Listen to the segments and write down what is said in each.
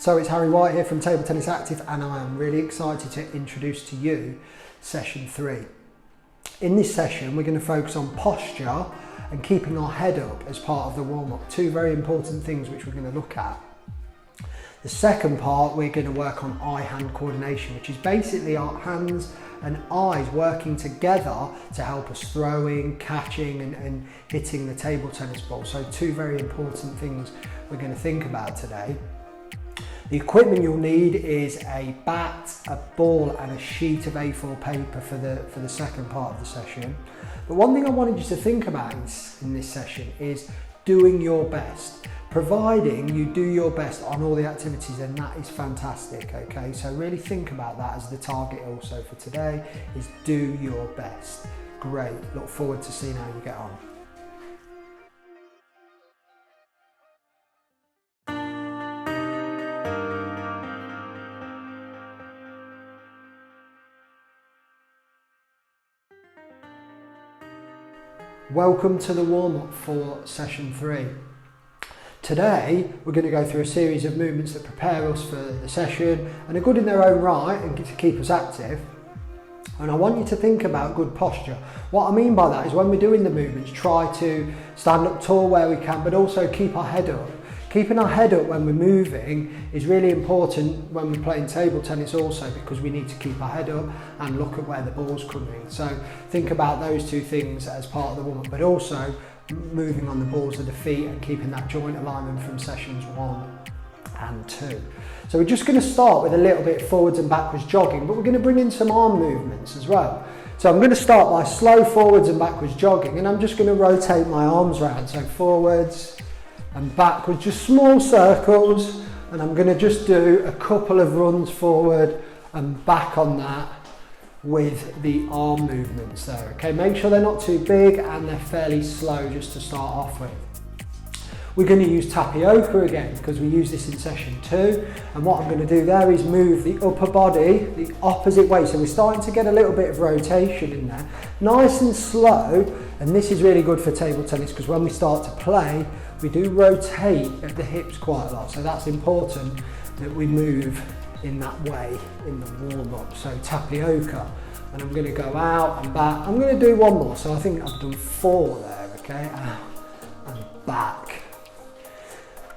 So it's Harry White here from Table Tennis Active, and I am really excited to introduce to you session 3. In this session we're going to focus on posture and keeping our head up as part of the warm-up. Two very important things which we're going to look at. The second part, we're going to work on eye-hand coordination, which is basically our hands and eyes working together to help us throwing, catching and hitting the table tennis ball. So two very important things we're going to think about today. The equipment you'll need is a bat, a ball and a sheet of A4 paper for the second part of the session. But one thing I wanted you to think about in this session is doing your best. Providing you do your best on all the activities, and that is fantastic, okay? So really think about that as the target also for today, is do your best. Great, look forward to seeing how you get on. Welcome to the warm-up for session 3. Today we're going to go through a series of movements that prepare us for the session and are good in their own right and to keep us active. And I want you to think about good posture. What I mean by that is when we're doing the movements, try to stand up tall where we can, but also keep our head up. Keeping our head up when we're moving is really important when we're playing table tennis also, because we need to keep our head up and look at where the ball's coming. So think about those two things as part of the warm-up, but also moving on the balls of the feet and keeping that joint alignment from sessions 1 and 2. So we're just going to start with a little bit forwards and backwards jogging, but we're going to bring in some arm movements as well. So I'm going to start by slow forwards and backwards jogging, and I'm just going to rotate my arms around. So forwards and backwards, just small circles, and I'm going to just do a couple of runs forward and back on that with the arm movements there, okay? Make sure they're not too big and they're fairly slow just to start off with. We're going to use tapioca again because we use this in session 2, and what I'm going to do there is move the upper body the opposite way, so we're starting to get a little bit of rotation in there, nice and slow. And this is really good for table tennis because when we start to play we do rotate at the hips quite a lot, so that's important that we move in that way in the warm-up. So tapioca, and I'm going to go out and back. I'm going to do one more, so I think I've done 4 there, okay? Out and back.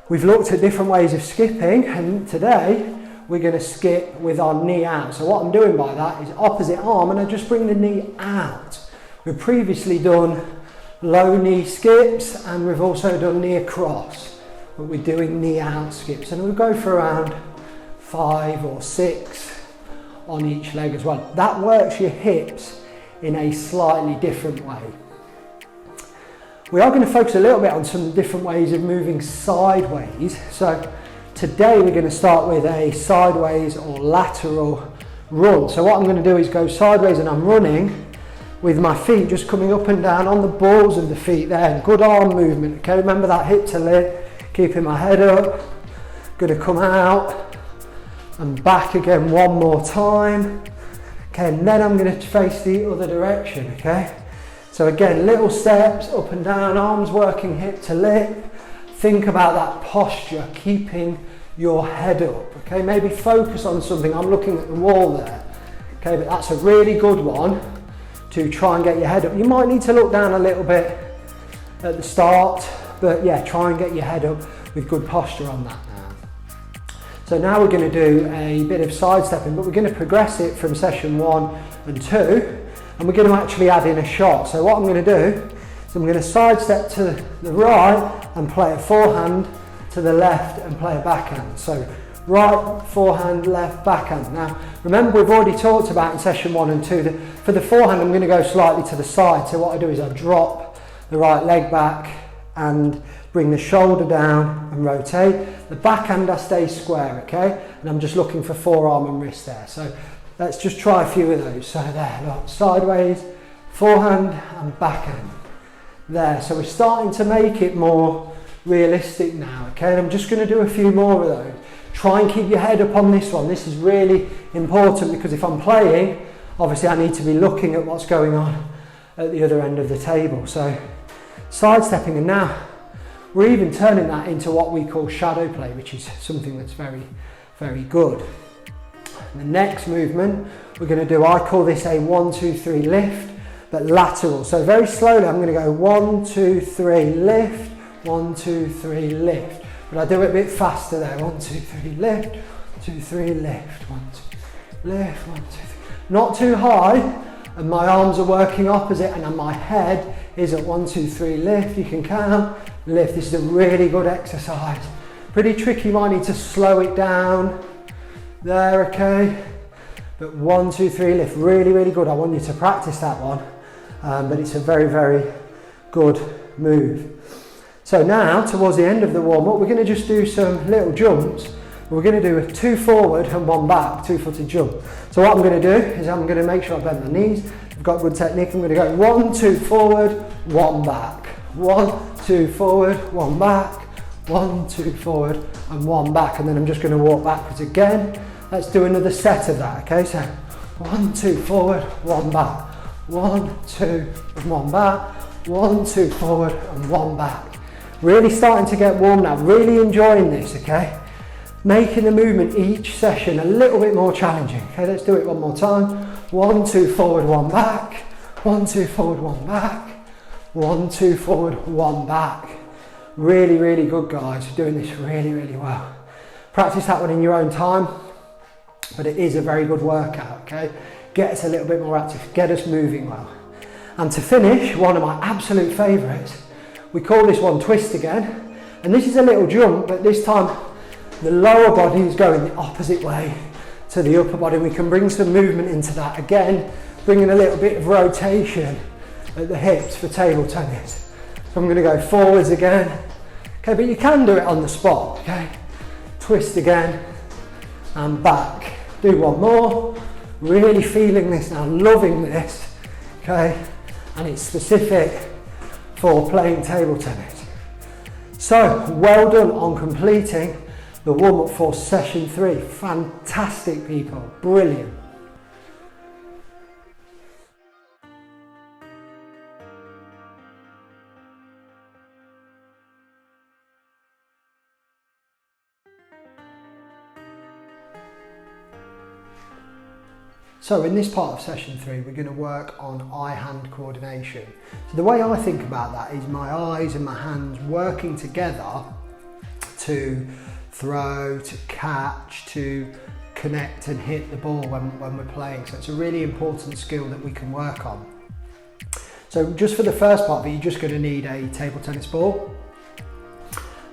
We've looked at different ways of skipping, and today we're going to skip with our knee out. So what I'm doing by that is opposite arm, and I just bring the knee out. We've previously done low knee skips and we've also done knee across, but we're doing knee out skips, and we'll go for around 5 or 6 on each leg as well. That works your hips in a slightly different way. We are going to focus a little bit on some different ways of moving sideways. So today we're going to start with a sideways or lateral run. So what I'm going to do is go sideways, and I'm running with my feet just coming up and down on the balls of the feet there. Good arm movement, okay? Remember that hip to lip, keeping my head up. Going to come out and back again one more time. Okay, and then I'm going to face the other direction, okay? So again, little steps up and down, arms working hip to lip. Think about that posture, keeping your head up, okay? Maybe focus on something. I'm looking at the wall there, okay? But that's a really good one to try and get your head up. You might need to look down a little bit at the start, but yeah, try and get your head up with good posture on that now. So now we're going to do a bit of sidestepping, but we're going to progress it from session 1 and 2, and we're going to actually add in a shot. So what I'm going to do is I'm going to sidestep to the right and play a forehand, to the left and play a backhand. So right forehand, left backhand. Now remember, we've already talked about in session 1 and 2 that for the forehand I'm going to go slightly to the side. So what I do is I drop the right leg back and bring the shoulder down and rotate. The backhand I stay square, okay? And I'm just looking for forearm and wrist there. So let's just try a few of those. So there, look, sideways, forehand and backhand. There, so we're starting to make it more realistic now, okay? And I'm just going to do a few more of those. Try and keep your head up on this one. This is really important because if I'm playing, obviously I need to be looking at what's going on at the other end of the table. So sidestepping, and now We're even turning that into what we call shadow play, which is something that's very, very good. The next movement we're going to do, I call this a 1, 2, 3 lift, but lateral. So very slowly I'm going to go 1, 2, 3 lift, 1, 2, 3 lift. But I do it a bit faster there. 1, 2, 3 lift, 2, 3 lift, 1, 2, lift, 1, 2, 3. Not too high, and my arms are working opposite, and my head is at 1, 2, 3 lift. You can count, lift. This is a really good exercise. Pretty tricky, you might need to slow it down. There, okay. But 1, 2, 3 lift, really, really good. I want you to practice that one, but it's a very, very good move. So now, towards the end of the warm-up, we're going to just do some little jumps. We're going to do a 2 forward and 1 back, 2-footed jump. So what I'm going to do is I'm going to make sure I bend my knees. I've got good technique. I'm going to go 1, 2 forward, 1 back. 1, 2 forward, 1 back. 1, 2 forward and 1 back. And then I'm just going to walk backwards again. Let's do another set of that, okay? So 1, 2 forward, 1 back. 1, 2 and 1 back. 1, 2 forward and 1 back. Really starting to get warm now, really enjoying this, okay? Making the movement each session a little bit more challenging. Okay, let's do it one more time. 1, 2 forward, 1 back. 1, 2 forward, 1 back. 1, 2 forward, 1 back. Really, really good, guys. Doing this really, really well. Practice that one in your own time, but it is a very good workout, okay? Get us a little bit more active, get us moving well. And to finish, one of my absolute favourites, we call this one twist again, and this is a little jump, but this time the lower body is going the opposite way to the upper body. We can bring some movement into that again, bringing a little bit of rotation at the hips for table tennis. So I'm going to go forwards again, okay, but you can do it on the spot, okay? Twist again and back. Do one more, really feeling this now, loving this, okay? And it's specific for playing table tennis. So, well done on completing the warm-up for session 3. Fantastic, people, brilliant. So in this part of session 3, we're going to work on eye-hand coordination. So the way I think about that is my eyes and my hands working together to throw, to catch, to connect and hit the ball when we're playing. So it's a really important skill that we can work on. So just for the first part of it, you're just going to need a table tennis ball.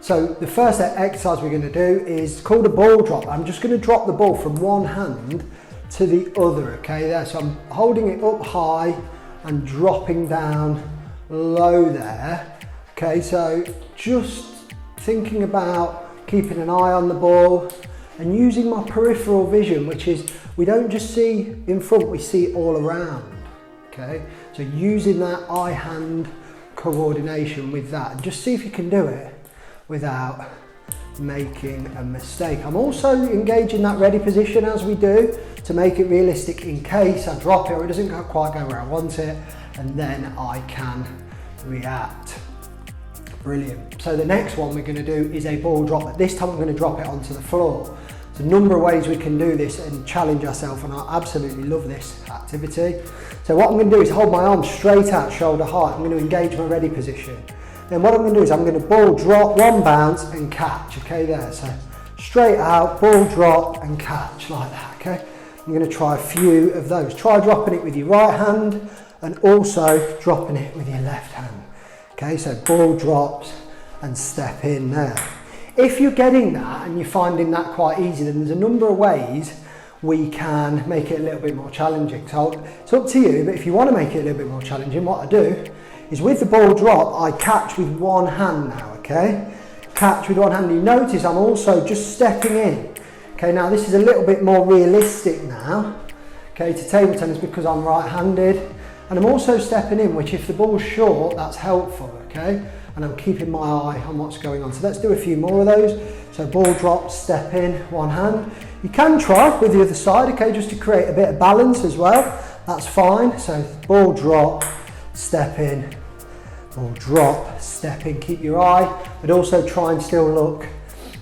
So the first exercise we're going to do is called a ball drop. I'm just going to drop the ball from one hand to the other, okay, there. So I'm holding it up high and dropping down low there. Okay, so just thinking about keeping an eye on the ball and using my peripheral vision, which is we don't just see in front, we see all around. Okay, so using that eye-hand coordination with that, and just see if you can do it without making a mistake. I'm also engaging that ready position as we do to make it realistic in case I drop it or it doesn't quite go where I want it, and then I can react. Brilliant. So the next one we're going to do is a ball drop, but this time I'm going to drop it onto the floor. There's a number of ways we can do this and challenge ourselves, and I absolutely love this activity. So what I'm going to do is hold my arms straight out, shoulder height. I'm going to engage my ready position. Then what I'm going to do is I'm going to ball drop, one bounce and catch, okay, there. So straight out, ball drop and catch like that, okay. I'm going to try a few of those. Try dropping it with your right hand and also dropping it with your left hand. Okay, so ball drops and step in there. If you're getting that and you're finding that quite easy, then there's a number of ways we can make it a little bit more challenging. So it's up to you, but if you want to make it a little bit more challenging, what I do is with the ball drop, I catch with one hand now, okay? Catch with one hand. You notice I'm also just stepping in. Okay, now this is a little bit more realistic now, okay, to table tennis because I'm right-handed, and I'm also stepping in, which if the ball's short, that's helpful, okay, and I'm keeping my eye on what's going on. So let's do a few more of those. So ball drop, step in, one hand. You can try with the other side, okay, just to create a bit of balance as well, that's fine. So ball drop, step in, or drop, step in, keep your eye, but also try and still look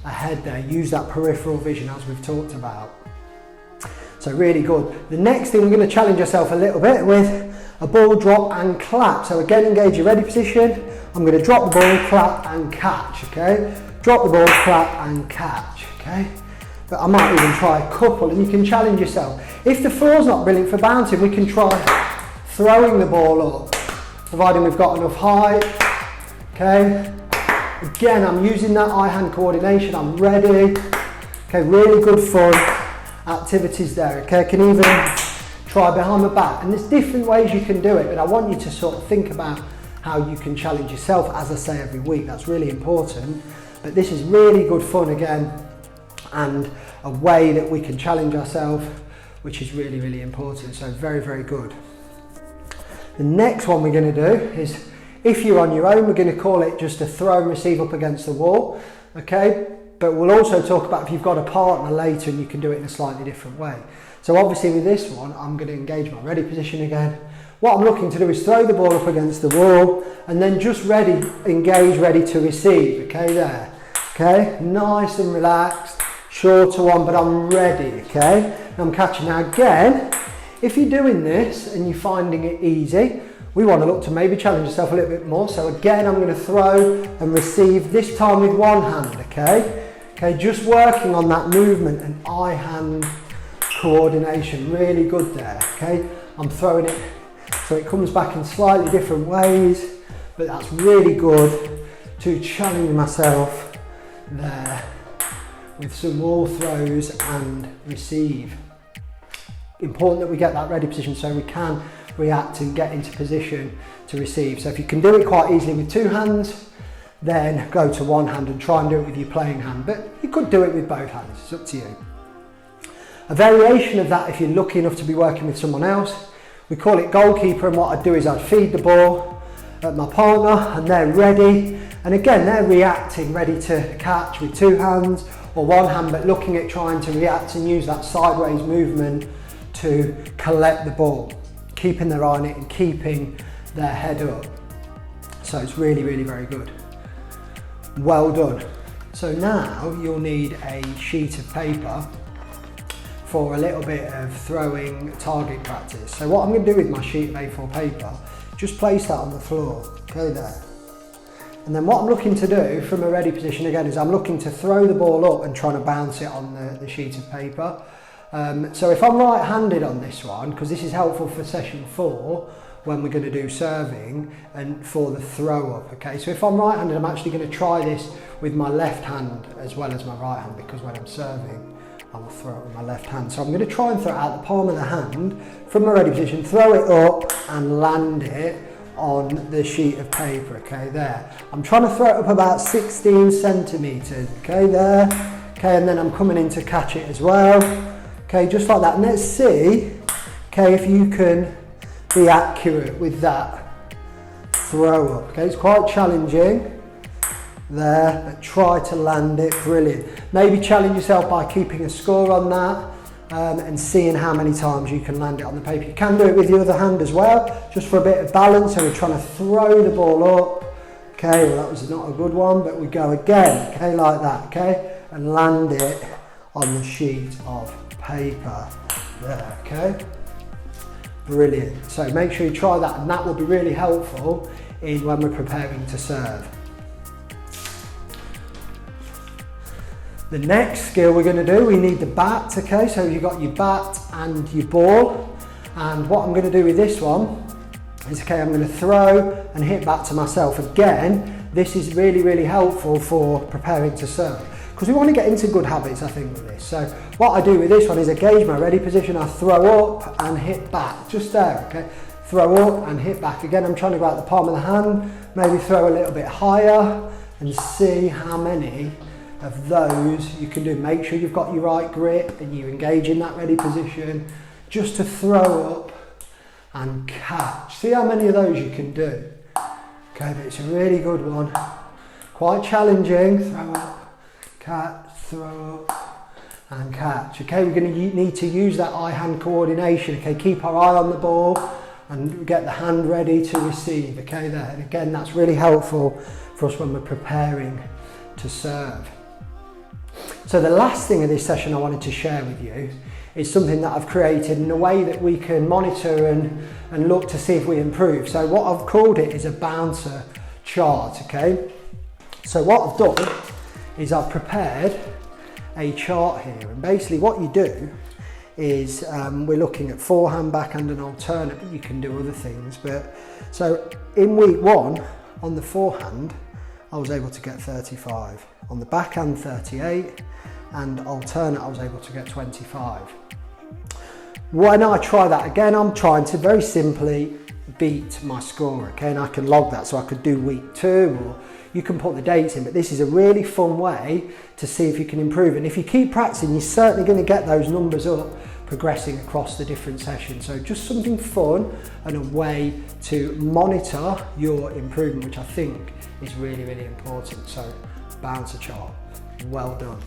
ahead there. Use that peripheral vision as we've talked about. So really good. The next thing, we're going to challenge yourself a little bit with a ball drop and clap. So again, engage your ready position. I'm going to drop the ball, clap and catch, okay? Drop the ball, clap and catch, okay? But I might even try a couple, and you can challenge yourself. If the floor's not brilliant for bouncing, we can try throwing the ball up, providing we've got enough height, okay? Again, I'm using that eye-hand coordination, I'm ready. Okay, really good fun activities there, okay? I can even try behind my back, and there's different ways you can do it, but I want you to sort of think about how you can challenge yourself, as I say every week. That's really important, but this is really good fun again, and a way that we can challenge ourselves, which is really, really important. So very, very good. The next one we're going to do is, if you're on your own, we're going to call it just a throw and receive up against the wall, okay? But we'll also talk about if you've got a partner later and you can do it in a slightly different way. So obviously with this one, I'm going to engage my ready position again. What I'm looking to do is throw the ball up against the wall and then just ready, engage, ready to receive, okay, there. Okay, nice and relaxed, shorter one, but I'm ready, okay? And I'm catching. Now again, if you're doing this and you're finding it easy, we want to look to maybe challenge yourself a little bit more. So again, I'm going to throw and receive, this time with one hand, okay? Okay, just working on that movement and eye-hand coordination, really good there, okay? I'm throwing it so it comes back in slightly different ways, but that's really good to challenge myself there with some more throws and receive. Important that we get that ready position so we can react and get into position to receive. So if you can do it quite easily with two hands, then go to one hand and try and do it with your playing hand, but you could do it with both hands, it's up to you. A variation of that, if you're lucky enough to be working with someone else, we call it goalkeeper, and what I'd do is I'd feed the ball at my partner and they're ready, and again they're reacting, ready to catch with two hands or one hand, but looking at trying to react and use that sideways movement to collect the ball, keeping their eye on it and keeping their head up. So it's really, really very good. Well done. So now you'll need a sheet of paper for a little bit of throwing target practice. So what I'm going to do with my sheet of A4 paper, just place that on the floor, okay, there. And then what I'm looking to do from a ready position again is I'm looking to throw the ball up and trying to bounce it on the sheet of paper. So if I'm right-handed on this one, because this is helpful for session 4 when we're going to do serving and for the throw up, okay? So if I'm right-handed, I'm actually going to try this with my left hand as well as my right hand, because when I'm serving, I will throw it with my left hand. So I'm going to try and throw it out the palm of the hand from my ready position, throw it up and land it on the sheet of paper, okay, there. I'm trying to throw it up about 16 centimetres, okay, there. Okay, and then I'm coming in to catch it as well. Okay, just like that. And let's see, okay, if you can be accurate with that throw up. Okay, it's quite challenging there, but try to land it. Brilliant. Maybe challenge yourself by keeping a score on that and seeing how many times you can land it on the paper. You can do it with your other hand as well, just for a bit of balance. So we're trying to throw the ball up. Okay, well that was not a good one, but we go again, okay, like that, okay, and land it on the sheet of paper there, okay. Brilliant. So make sure you try that, and that will be really helpful in when we're preparing to serve. The next skill we're going to do, we need the bat, okay, so you've got your bat and your ball, and what I'm going to do with this one is, okay, I'm going to throw and hit back to myself. Again, this is really, really helpful for preparing to serve, because we want to get into good habits, I think, with this. So what I do with this one is I gauge my ready position, I throw up and hit back, just there, okay, throw up and hit back. Again, I'm trying to go out the palm of the hand, maybe throw a little bit higher and see how many of those you can do. Make sure you've got your right grip and you engage in that ready position, just to throw up and catch. See how many of those you can do. Okay, but it's a really good one. Quite challenging. Throw up, catch, throw up and catch. Okay, we're going to need to use that eye-hand coordination. Okay, keep our eye on the ball and get the hand ready to receive, okay there. And again, that's really helpful for us when we're preparing to serve. So the last thing of this session I wanted to share with you is something that I've created in a way that we can monitor and look to see if we improve. So what I've called it is a bouncer chart, okay? So what I've done is I've prepared a chart here, and basically what you do is we're looking at forehand, backhand and alternate, but you can do other things. But so in week 1 on the forehand I was able to get 35, on the backhand 38, and alternate I was able to get 25. When I try that again, I'm trying to very simply beat my score, okay, and I can log that, so I could do week 2, or you can put the dates in, but this is a really fun way to see if you can improve. And if you keep practicing, you're certainly going to get those numbers up progressing across the different sessions. So just something fun and a way to monitor your improvement, which I think is really, really important. So bouncer chart, well done.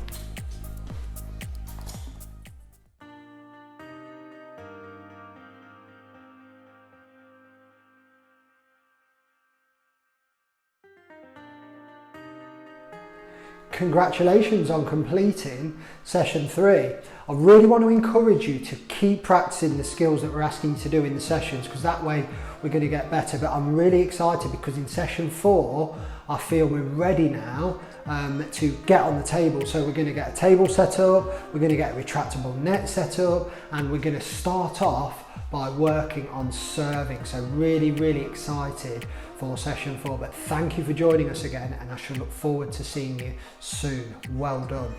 Congratulations on completing session 3. I really want to encourage you to keep practicing the skills that we're asking you to do in the sessions, because that way we're going to get better. But I'm really excited because in session 4 I feel we're ready now to get on the table. So we're going to get a table set up, we're going to get a retractable net set up, and we're going to start off by working on serving. So really, really excited for session 4. But thank you for joining us again, and I shall look forward to seeing you soon. Well done.